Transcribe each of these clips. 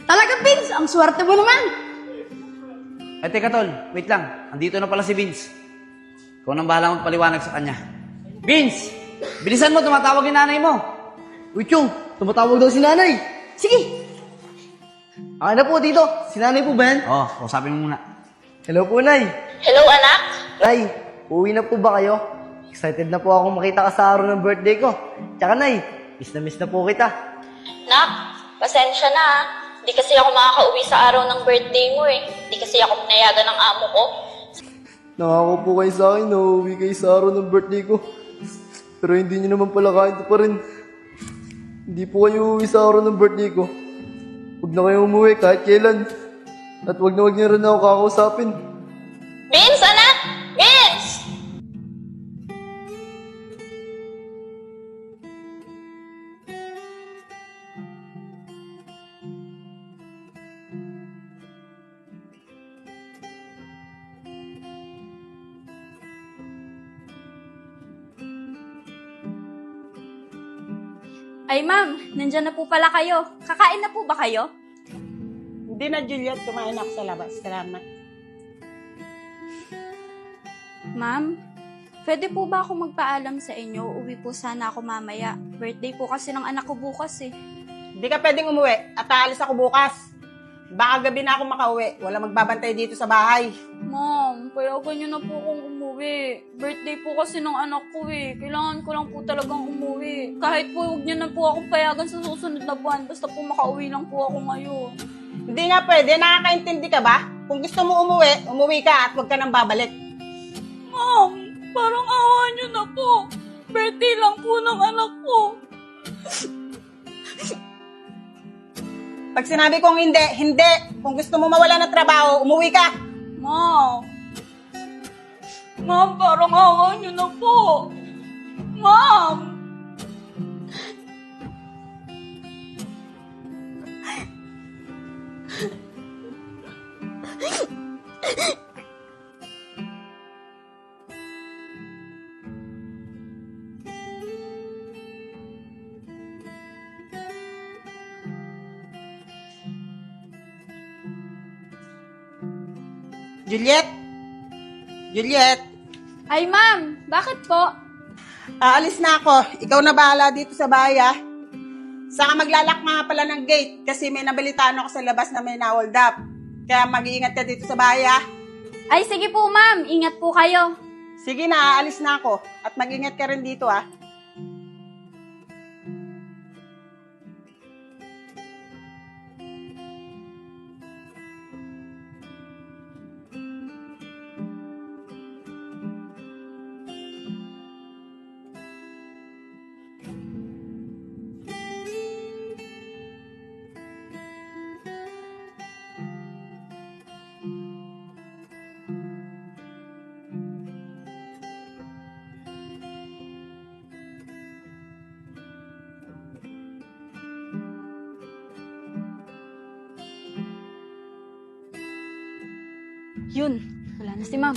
Talaga, Vince, ang swerte mo naman. Ay, teka tol, wait lang. Andito na pala si Vince. Ikaw nang bahala magpaliwanag sa kanya. Vince! Bilisan mo, tumatawag yung nanay mo. Uy, Chong, tumatawag daw si nanay. Sige. Akin na po, Tito. Si nanay po ba yan? Oo, kausapin mo muna. Hello po, Nay. Hello, anak? Nay, uwi na po ba kayo? Excited na po ako makita ka sa araw ng birthday ko. Tsaka, Nay, miss na po kita. Nak, pasensya na ah. Di kasi ako makakauwi sa araw ng birthday mo eh. Di kasi ako pinayagan ng amo ko. Nangako po kayo sa akin na uuwi kayo sa araw ng birthday ko. Pero hindi nyo naman pala kahit pa rin. Hindi po kayo uuwi sa araw ng birthday ko. Huwag na kayo umuwi kahit kailan. At huwag nyo rin ako kakausapin. Vince, anak! Vince! Ay ma'am, nandyan na po pala kayo. Kakain na po ba kayo? Hindi na, Juliet. Kumain ako sa labas. Salamat. Ma'am, pwede po ba ako magpaalam sa inyo? Uwi po sana ako mamaya. Birthday po kasi ng anak ko bukas eh. Hindi ka pwedeng umuwi at aalis ako bukas. Baka gabi na ako makauwi. Wala magbabantay dito sa bahay. Ma'am, payagan niyo na po akong umuwi. Birthday po kasi ng anak ko eh. Kailangan ko lang po talagang umuwi. Kahit po huwag niyo na po akong payagan sa susunod na buwan. Basta po makauwi lang po ako ngayon. Hindi nga pwede. Nakakaintindi ka ba? Kung gusto mo umuwi, umuwi ka at huwag ka nang babalik. Ma'am, parang awa niyo na po. Birthday lang po ng anak ko. Pag sinabi kong hindi, hindi. Kung gusto mo mawala ng trabaho, umuwi ka. Ma'am. Ma'am, parang awa niyo na po. Ma'am. Juliet? Juliet? Ay, ma'am. Bakit po? Aalis na ako. Ikaw na bahala dito sa bahay, ah. Saka maglalak nga pala ng gate kasi may nabalitaan ako sa labas na may na-hold up. Kaya mag-iingat ka dito sa bahay, ah. Ay, sige po, ma'am. Ingat po kayo. Sige na, aalis na ako. At mag-ingat ka rin dito, ah. Yun. Wala na si ma'am.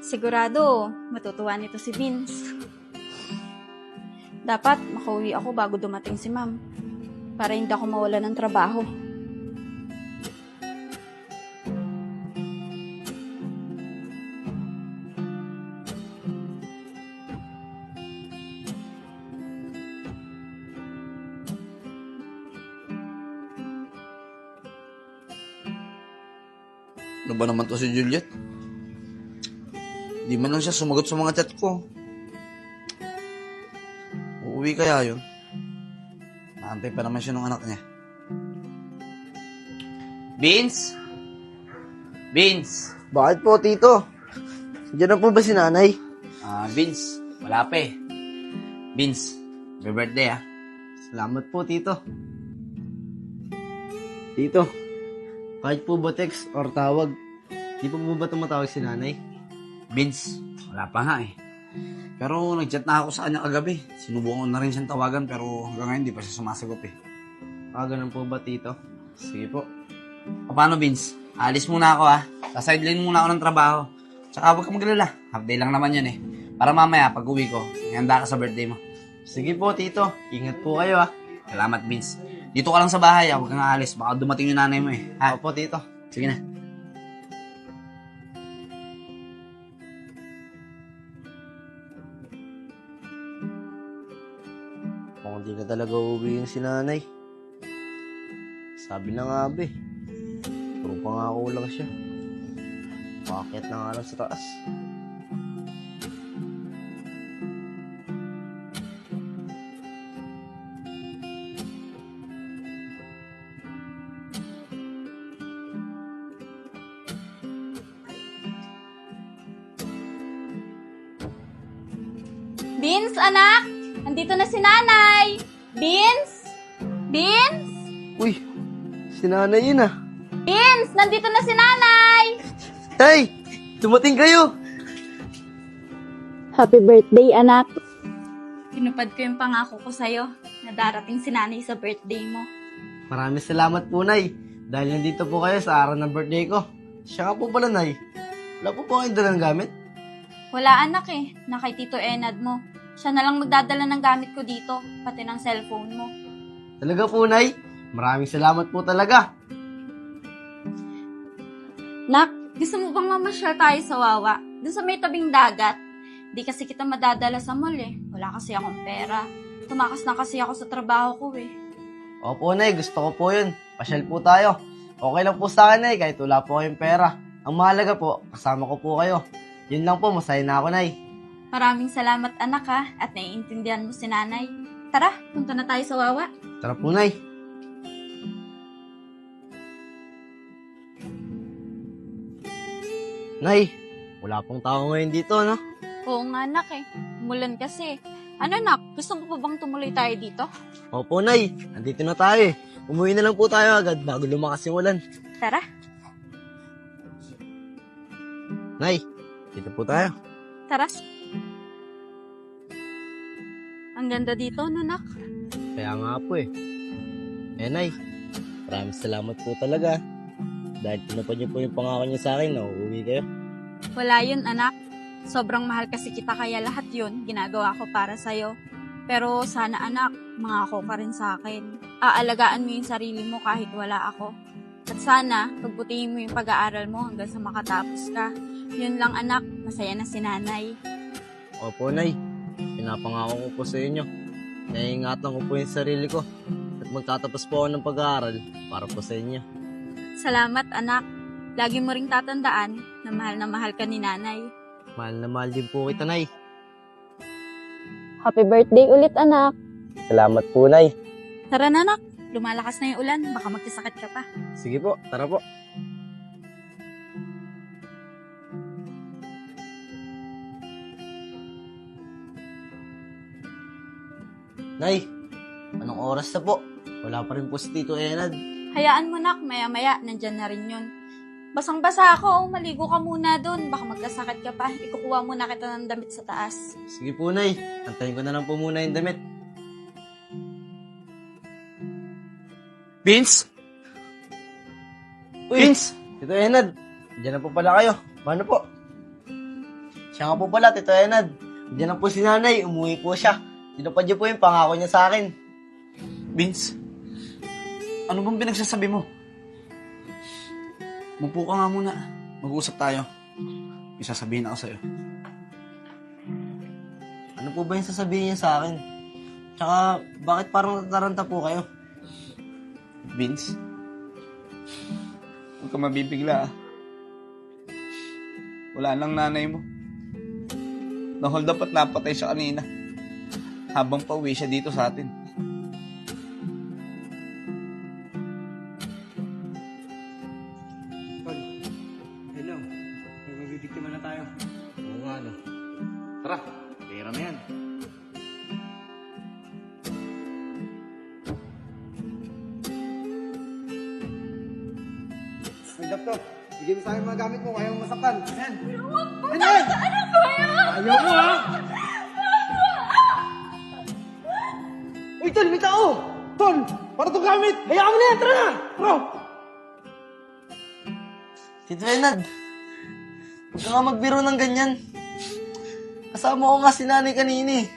Sigurado, matutuwa nito si Vince. Dapat makauwi ako bago dumating si ma'am. Para hindi ako mawala ng trabaho. Ano ba naman to si Juliet? Di man lang siya sumagot sa mga chat ko. Uuwi kaya yun? Naantay pa naman siya ng anak niya. Vince? Vince? Bakit po, Tito? Diyan na po ba si nanay? Vince, wala pa eh. Vince, may birthday ah. Salamat po, Tito. Tito, kahit po ba text or tawag, di po ba tumatawag si nanay? Vince, wala pa nga eh. Pero nag-chat na ako sa kanya kagabi. Sinubukan ko na rin siyang tawagan pero hanggang ngayon di pa siya sumasagot eh. Ganun po ba, Tito? Sige po. paano, Vince? Alis muna ako, ha? Sa-sideline muna ako ng trabaho. Tsaka huwag ka magalala. Half day lang naman yun, eh. Para mamaya, pag uwi ko, handa ka sa birthday mo. Sige po, tito. Ingat po kayo, ha. Salamat, Vince. Dito ka lang sa bahay, ha? Huwag kang aalis. Baka dumating yung nanay mo, eh. Ha? Opo, tito. Sige na. Mukhang di na talaga uuwi yung si nanay. Sabi na nga ba eh. Puro pangako lang siya. Paakyat na nga lang sa taas. Beans, anak! Andito na si nanay! Beans? Beans? Uy, si nanay yun ah. Beans! Nandito na si nanay! Tay! Dumating kayo! Happy birthday, anak. Tinupad ko yung pangako ko sa'yo na darating si nanay sa birthday mo. Maraming salamat po, Nay. Dahil nandito po kayo sa araw ng birthday ko. Siya nga po pala, Nay. Wala po po kayong dalang gamit? Wala anak eh, na kay Tito Enad mo. Siya na lang magdadala ng gamit ko dito, pati ng cellphone mo. Talaga po, Nay. Maraming salamat po talaga. Nak, gusto mo bang mamasyal tayo sa Wawa? Doon sa may tabing dagat. Di kasi kita madadala sa mall eh. Wala kasi akong pera. Tumakas na kasi ako sa trabaho ko eh. Opo, Nay. Gusto ko po yun. Pasyal po tayo. Okay lang po sa akin, Nay, kahit wala po kayong pera. Ang mahalaga po, kasama ko po kayo. Yun lang po, masaya na ako, Nay. Maraming salamat anak ha, at naiintindihan mo si nanay. Tara, punta na tayo sa Wawa. Tara po, Nay. Nay, wala pong tao ngayon dito, no? Oo nga anak eh, umulan kasi. Ano nak, gusto mo pa bang tumuloy tayo dito? Opo, Nay. Andito na tayo eh. Umuwi na lang po tayo agad bago lumakas yung ulan. Tara. Nay, dito po tayo. Tara. Ang ganda dito, no, nak? Kaya nga po eh. Nay, maraming salamat po talaga. Dahil tinupad niyo po yung pangako niyo sa akin na uuwi kayo. Wala yun, anak. Sobrang mahal kasi kita kaya lahat yun ginagawa ko para sa'yo. Pero sana anak, mangako ka rin sa akin. Aalagaan mo yung sarili mo kahit wala ako. At sana, pagbutihin mo yung pag-aaral mo hanggang sa makatapos ka. Yun lang anak, masaya na si nanay. Opo, Nay. Pinapangako ko po sa inyo. Naiingatan ko po yung sarili ko. At magtatapos po ako ng pag-aaral para po sa inyo. Salamat anak. Lagi mo ring tatandaan na mahal ka ni nanay. Mahal na mahal din po kita, Nay. Happy birthday ulit, anak. Salamat po, Nay. Tara na anak, lumalakas na yung ulan, baka magkasakit ka pa. Sige po, tara po. Nay, anong oras na po? Wala pa rin po si Tito Enad. Hayaan mo nak, maya-maya, nandyan na rin yun. Basang-basa ako, maligo ka muna doon, baka magkasakit ka pa. Ikukuha muna kita ng damit sa taas. Sige po, Nay. Antayin ko na lang po muna yung damit. Vince? Uy, Vince? Tito Enad, diyan na po pala kayo. Paano po? Siya nga po pala, Tito Enad. Diyan na po si nanay, umuwi po siya. Tinupad niyo po yung pangako niya sa akin. Vince? Ano bang pinagsasabi mo? Mupo ka nga muna. Mag-uusap tayo. May sasabihin ako sa'yo. Ano po ba yung sasabihin niya sa akin? Tsaka, bakit parang nataranta po kayo? Vince? Huwag ka mabibigla, ah. Wala nang nanay mo. Na-hold up at napatay siya kanina. Habang pauwi siya dito sa atin. Hello. Magbibigtima na tayo. Oo nga, no. Tara, pera na yan. Ay, Doktor. Bigyan mo sa akin mga gamit mo. Ayaw mo masaktan. Ayan. Ayan! Ayaw mo, ha? Uy, Tol, may tao! Tol, para itong gamit! Hayaan mo na yan! Tara na! Bro! Tito Enad, huwag ka nga magbiro ng ganyan. Kasama ko nga si nanay kanina eh.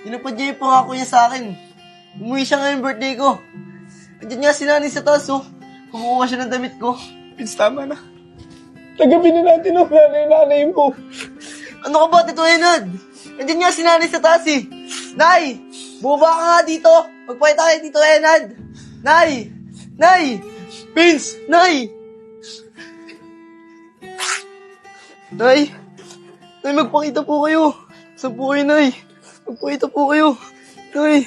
Tinupad niya yung pangako niya sa akin. Umuwi siya ngayong birthday ko. Andiyan nga si nanay sa taas oh. Kumukuha siya ng damit ko. Vince, tama na. Tagapin na natin ang nanay mo. Ano ka ba, Tito Enad? Andiyan nga si nanay sa taas eh. Nay! Bumaba ka nga dito. Magpakita kayo, Tito Enad. Nay! Nay! Vince! Nay! Nay! Nay, magpakita po kayo. Saan po kayo, Nay? Magpakita po kayo. Nay!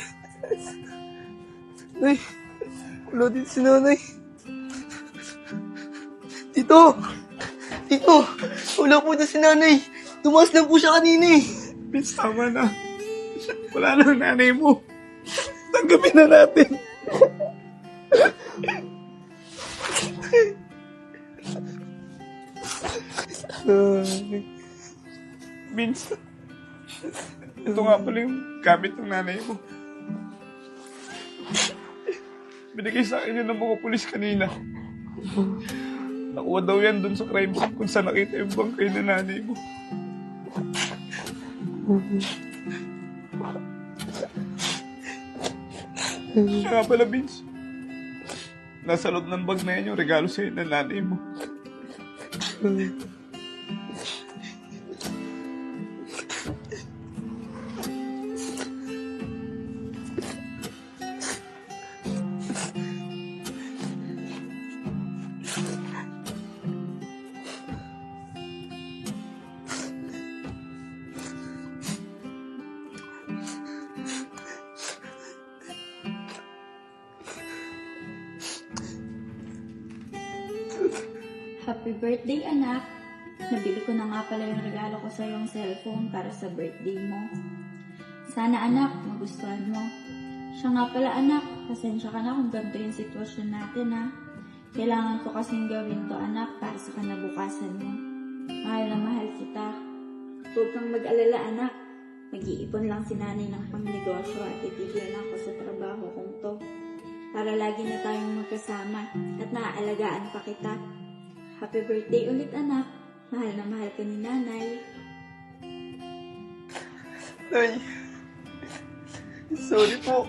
Nay! Wala din si nanay. Tito! Tito! Wala po din si nanay. Tumaas lang po siya kanina eh. Vince, tama na. Wala na ang nanay mo. Tanggapin na natin. Vince, ito nga pala yung gamit ng nanay mo. Binigay sa akin yun ng mga pulis kanina. Nakuha daw yan dun sa crime scene kung saan nakita yung bangkay na nanay mo. Siya nga pala, Vince. Nasa loob ng bag na yan yung regalo sa'yo ng nanay mo. Happy birthday, anak. Nabili ko na nga pala yung regalo ko sa yung cellphone para sa birthday mo. Sana, anak, magustuhan mo. Siya nga pala, anak, pasensya ka na kung ganito yung sitwasyon natin, ha. Kailangan ko kasing gawin to, anak, para sa kinabukasan mo. Mahal na mahal kita. Huwag kang mag-alala, anak. Mag-iipon lang si nanay ng pangnegosyo at itigil na ako sa trabaho kong to. Para lagi na tayong magkasama at naaalagaan pa kita. Happy birthday ulit, anak. Mahal na mahal ka ni nanay. Nay, sorry po.